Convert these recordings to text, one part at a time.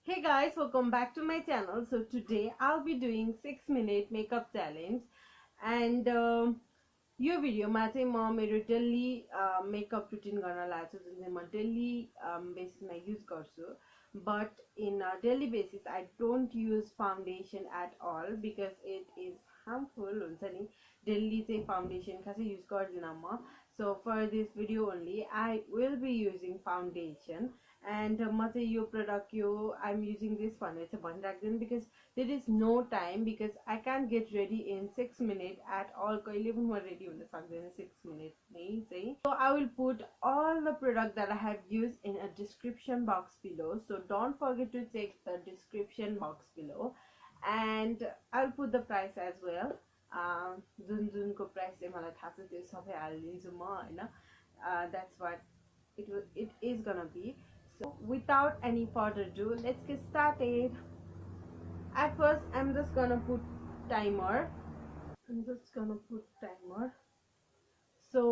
Hey guys, welcome back to my channel. So today I'll be doing 6-minute makeup challenge and यो भिडियोमा चाहिँ म मेरो daily makeup routine गर्न लाग्छु जुन चाहिँ म डेली बेसिसमा युज गर्छु but in daily basis I don't use foundation at all because it is harmful हुन्छ नि डेली चाहिँ फाउन्डेसन खासै युज गर्दिनँ म so for this video only I will be using foundation and म चाहिँ यो प्रोडक्ट यो आइएम युजिङ दिस भनेर चाहिँ भनिराख्दैन because there is no time because I can get ready in 6 minute at all कहिले पनि म रेडी हुन सक्दैन 6 मिनट नै चाहिँ so I will put all the product that I have use in a description box below so don't forget to check the description box below and I will put the price as well जुनको price चाहिँ मलाई थाहा छ त्यो सबै हालिदिन्छु म होइन that's what it is gonna be. So without any further ado, let's get started. At first I'm just gonna put timer. So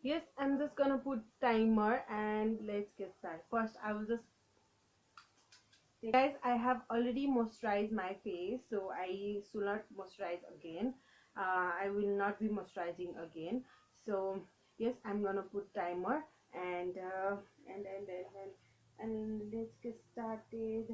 yes, I'm just gonna put timer and let's get started. First I will just guys, I have already moisturized my face, so I should not moisturize again. I will not be moisturizing again. So yes, I'm gonna put timer and let's get started.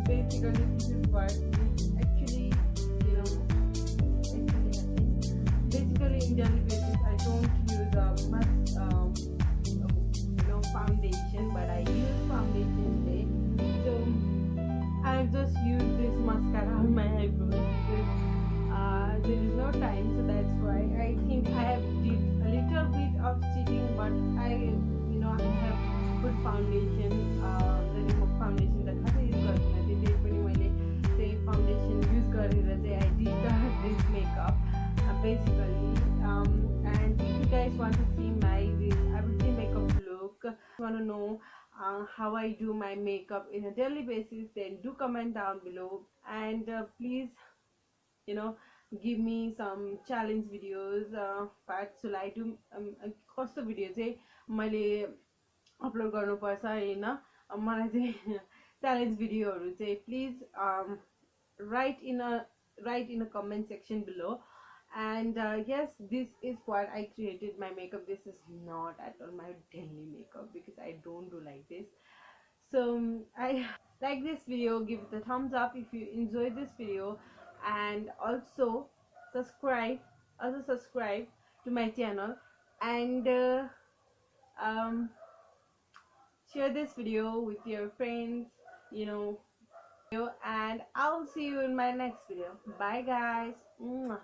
basically this is what is actually, you know, basically in daily basis I don't use much foundation, but I use foundation today. So I just use this mascara on my eyebrows because there is no time, so that's why I think I have did a little bit of cheating, but I have good foundation. The foundation that I use foundation use I did this makeup basically. And if you guys want to see my everyday makeup look, want to know how I do my makeup in a daily basis, then do comment down below. And please, give me some challenge videos. But so I do कस्तो video चाहिँ मैले upload गर्नुपर्छ हैन, मलाई चाहिँ challenge भिडियोहरु चाहिँ please write in a comment section below. And yes, this is what I created my makeup. This is not at all my daily makeup because I don't do like this. So I like this video, give it a thumbs up if you enjoyed this video, and also subscribe to my channel, and share this video with your friends, and I'll see you in my next video. Bye guys. Mwah.